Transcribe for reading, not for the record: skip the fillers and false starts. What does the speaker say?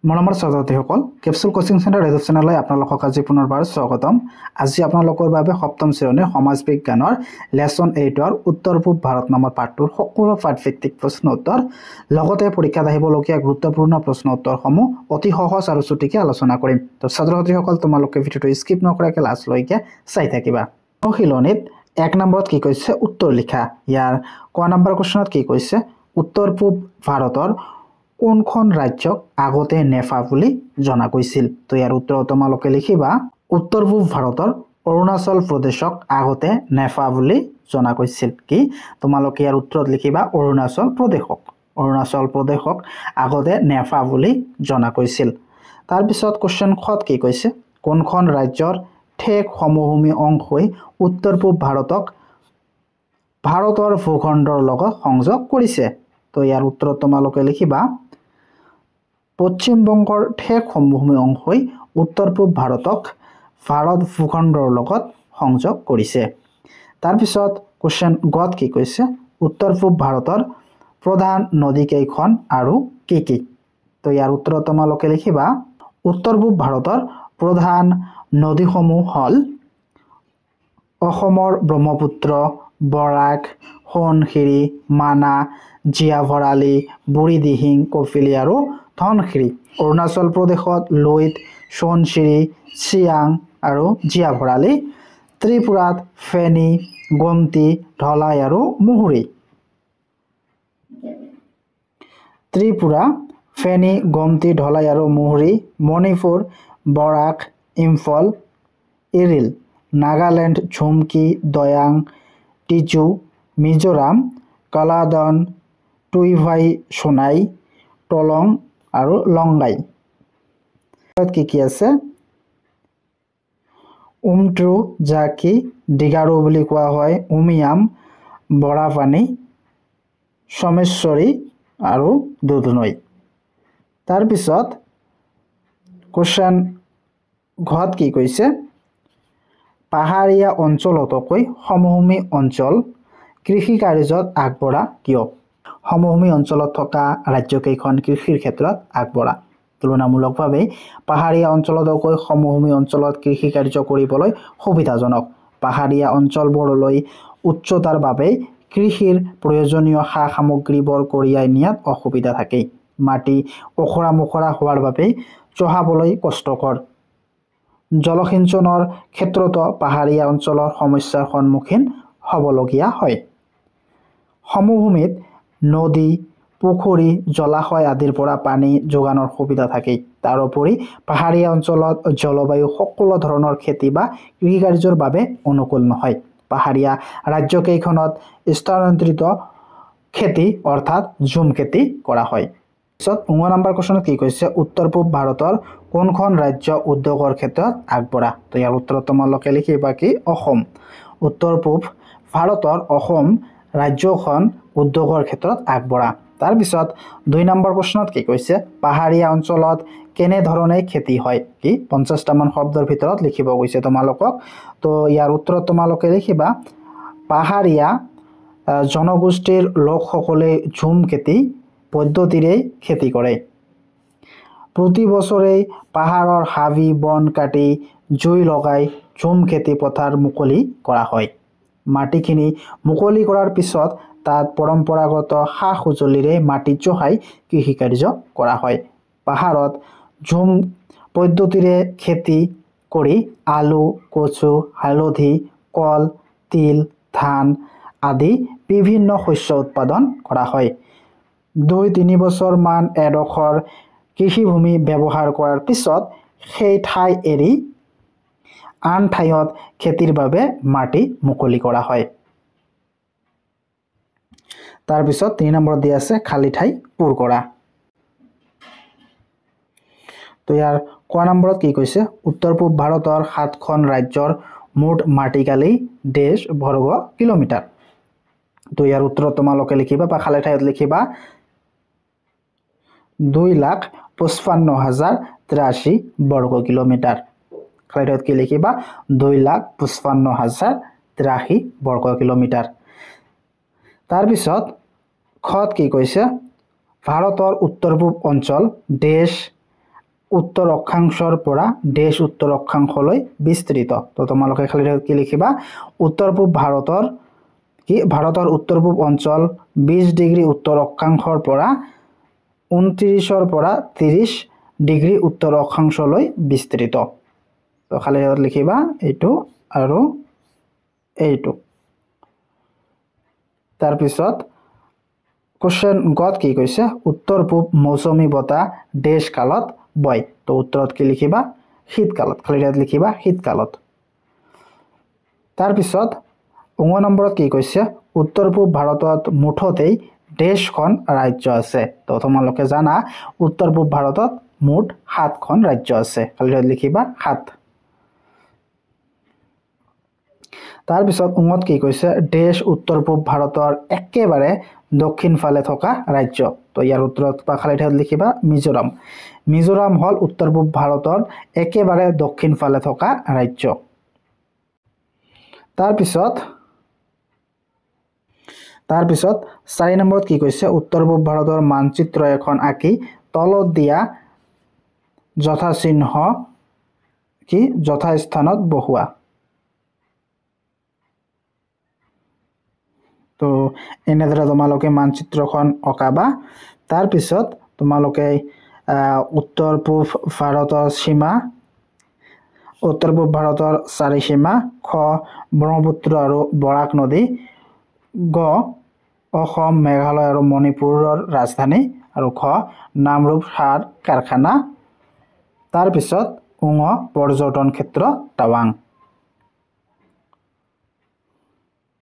মৰমৰ ছাত্ৰছাত্ৰীসকল capsule coaching centre YouTube চেনেললৈ আপোনালোকক আজি পুনৰবাৰ স্বাগতম। আজি আপোনালোকৰ বাবে সপ্তম শ্ৰেণীৰ সমাজ বিজ্ঞানৰ লেসন 8ৰ উত্তৰ পূব ভাৰত নামৰ পাঠটোৰ সকলো পাঠভিত্তিক প্ৰশ্ন উত্তৰ লগতে পৰীক্ষাত আহিবলগীয়া গুৰুত্বপূৰ্ণ প্ৰশ্ন উত্তৰসমূহ অতি সহজ আৰু চুটিকে আলোচনা কৰিম। তো ছাত্ৰছাত্ৰীসকল তোমালোকে ভিডিঅটো স্কিপ নকৰাকৈ লাষ্টলৈকে চাই থাকিবা। অনুশীলনীত 1 নম্বৰত কি কৈছে উত্তৰ লিখা। ইয়াৰ ক নম্বৰ কোৱেশ্যনত কি কৈছে উত্তৰ পূব ভাৰতৰ কোনখন ৰাজ্যক আগতে নেফা বুলি জনা গৈছিল। তো ইয়াৰ উত্তৰ তোমালোকে লিখিবা উত্তৰ পূব ভাৰতৰ অৰুণাচল প্ৰদেশক আগতে নেফা বুলি জনা গৈছিল। কি তোমালোকে ইয়াৰ উত্তৰত লিখিবা অৰুণাচল প্ৰদেশক আগতে নেফা বুলি জনা গৈছিল। তাৰ পিছত কোৱেশ্যন খত কি কৈছে কোনখন ৰাজ্যৰ ঠেক সমভূমি অংশই উত্তৰ পূব ভাৰতক ভাৰতৰ ভূখণ্ডৰ লগত সংযোগ কৰিছে। তো ইয়াৰ উত্তৰত তোমালোকে লিখিবা পশ্চিম বংগৰ ঠেক সমভূমি অংশই উত্তৰ পূব ভাৰতক ভাৰত ভূখণ্ডৰ লগত সংযোগ কৰিছে। তাৰ পিছত কোৱেশ্যন গত কি কৈছে উত্তৰ পূব ভাৰতৰ প্ৰধান নদী কেইখন আৰু কি কি। তো ইয়াৰ উত্তৰত তোমালোকে লিখিবা উত্তৰ পূব ভাৰতৰ প্ৰধান নদীসমূহ হ'ল অসমৰ ব্ৰহ্মপুত্ৰ, বৰাক, সোৱণশিৰি, মানা, জীয়াভৰালী, বুঢ়ীদিহিং, কপিলী আৰু ধনশিৰি। অৰুণাচল প্ৰদেশত লুইত, সোৱণশিৰি, চিয়াং আৰু জীয়াভৰালী। ত্ৰিপুৰাত ফেনী, গোমতি, ধলাই আৰু মুহুৰী। ত্ৰিপুৰা ফেনী, গোমতি, ধলাই আৰু মুহুৰী। মণিপুৰ বৰাক, ইম্ফল, ইৰিল। নাগালেণ্ড ঝুমকি, দয়াং, টিজু। মিজোৰাম কালাদন, টুইভাই, সোনাই, টলং আৰু লংগাই। কি কি আছে উমট্ৰু, জাকি, ডিগাৰু বুলি কোৱা হয়, উমিয়াম, বৰাপানী, সমেশ্বৰী আৰু দুধনৈ। তাৰপিছত কোৱেশ্যন ঘত কি কৈছে পাহাৰীয়া অঞ্চলতকৈ সমভূমি অঞ্চল কৃষি কাৰ্যত আগবঢ়া কিয়। সমভূমি অঞ্চলত থকা ৰাজ্যকেইখন কৃষিৰ ক্ষেত্ৰত আগবঢ়া। তুলনামূলকভাৱে পাহাৰীয়া অঞ্চলতকৈ সমভূমি অঞ্চলত কৃষি কাৰ্য কৰিবলৈ সুবিধাজনক। পাহাৰীয়া অঞ্চলবোৰলৈ উচ্চতাৰ বাবে কৃষিৰ প্ৰয়োজনীয় সা সামগ্ৰীবোৰ কঢ়িয়াই নিয়াত অসুবিধা থাকে। মাটি ওখৰা মোখৰা হোৱাৰ বাবে চহাবলৈ কষ্টকৰ। জলসিঞ্চনৰ ক্ষেত্ৰতো পাহাৰীয়া অঞ্চলৰ সমস্যাৰ সন্মুখীন হ'বলগীয়া হয়। সমভূমিত নদী, পুখুৰী, জলাশয় আদিৰ পৰা পানী যোগানৰ সুবিধা থাকে। তাৰোপৰি পাহাৰীয়া অঞ্চলত জলবায়ু সকলো ধৰণৰ খেতি বা কৃষিকাৰ্যৰ বাবে অনুকূল নহয়। পাহাৰীয়া ৰাজ্যকেইখনত স্থানান্তৰিত খেতি অৰ্থাৎ ঝুম খেতি কৰা হয়। পিছত 9 নম্বৰ কোৱেশ্যনত কি কৈছে উত্তৰ পূব ভাৰতৰ কোনখন ৰাজ্য উদ্যোগৰ ক্ষেত্ৰত আগবঢ়া। তো ইয়াৰ উত্তৰত তোমালোকে লিখিবা কি অসম। উত্তৰ পূব ভাৰতৰ অসম ৰাজ্যখন উদ্যোগৰ ক্ষেত্ৰত আগবঢ়া। তাৰপিছত 2 নম্বৰ প্ৰশ্নত কি কৈছে পাহাৰীয়া অঞ্চলত কেনেধৰণে খেতি হয়। কি 50টামান শব্দৰ ভিতৰত লিখিব গৈছে তোমালোকক। তো ইয়াৰ উত্তৰত তোমালোকে লিখিবা পাহাৰীয়া জনগোষ্ঠীৰ লোকসকলে ঝুম খেতি পদ্ধতিৰে খেতি কৰে। প্ৰতি বছৰে পাহাৰৰ হাবি বন কাটি জুই লগাই ঝুম খেতি পথাৰ মুকলি কৰা হয়। মাটিখিনি মুকলি কৰাৰ পিছত তাত পৰম্পৰাগত সা সঁজুলিৰে মাটি চহাই কৃষিকাৰ্য কৰা হয়। পাহাৰত ঝুম পদ্ধতিৰে খেতি কৰি আলু, কচু, হালধি, কল, তিল, ধান আদি বিভিন্ন শস্য উৎপাদন কৰা হয়। 2-3 বছৰ মান এডোখৰ কৃষিভূমি ব্যৱহাৰ কৰাৰ পিছত সেই ঠাই এৰি আন ঠাইত খেতিৰ বাবে মাটি মুকলি কৰা হয়। তাৰপিছত 3 নম্বৰত দিয়া আছে খালী ঠাই পূৰ কৰা। তো ইয়াৰ ক নম্বৰত কি কৈছে উত্তৰ পূব ভাৰতৰ 7খন ৰাজ্যৰ মুঠ মাটিকালি দেশ বৰ্গ কিলোমিটাৰ। তো ইয়াৰ উত্তৰত তোমালোকে লিখিবা বা খালী ঠাইত লিখিবা 2,55,083 বৰ্গ কিলোমিটাৰ। খালী ঠাইত কি লিখিবা 2,55,083 বৰ্গ কিলোমিটাৰ। তাৰপিছত খত কি কৈছে ভাৰতৰ উত্তৰ পূব অঞ্চল দেশ উত্তৰ অক্ষাংশৰ পৰা দেশ উত্তৰ অক্ষাংশলৈ বিস্তৃত। তো তোমালোকে খালি কি লিখিবা উত্তৰ পূব ভাৰতৰ উত্তৰ পূব অঞ্চল 20 ডিগ্ৰী উত্তৰ অক্ষাংশৰ পৰা 29 পৰা 30 ডিগ্ৰী উত্তৰ অক্ষাংশলৈ বিস্তৃত। তো খালি লিখিবা এইটো আৰু এইটো। তাৰপিছত কোশ্চেন গত কি কৈছে উত্তৰ পূব মৌচুমী বতাহ দেশ কালত বয়। তো উত্তৰত কি লিখিবা শীতকালত। খালি লিখিবা শীতকালত। তাৰপিছত 9 নম্বৰত কি কৈছে উত্তৰ পূব ভাৰতত মুঠতেই দেশখন ৰাজ্য আছে। তো তোমালোকে জানা উত্তৰ পূব ভাৰতত মুঠ 7খন ৰাজ্য আছে। খালি লিখিবা 7। তাৰপিছত 9ত কি কৈছে দেশ উত্তৰ পূব ভাৰতৰ একেবাৰে দক্ষিণ ফালে থকা ৰাজ্য। তো ইয়াৰ উত্তৰত বা খালি ঠাইত লিখিবা মিজোৰাম। মিজোৰাম হল উত্তৰ পূব ভাৰতৰ একেবাৰে দক্ষিণ ফালে থকা ৰাজ্য। তাৰপিছত 4 নম্বৰত কি কৈছে উত্তৰ পূব ভাৰতৰ মানচিত্ৰ এখন আঁকি তলত দিয়া যথাস্থানত বহোৱা। তো এনেদৰে তোমালোকে মানচিত্ৰখন অঁকাবা। তাৰপিছত তোমালোকে উত্তৰ পূব ভাৰতৰ সীমা উত্তৰ পূব ভাৰতৰ 4 সীমা খ ব্ৰহ্মপুত্ৰ আৰু বৰাক নদী গ অসম মেঘালয় আৰু মণিপুৰৰ ৰাজধানী আৰু খ নামৰূপ সাৰ কাৰখানা। তাৰপিছত পৰ্যটন ক্ষেত্ৰ টাৱাং।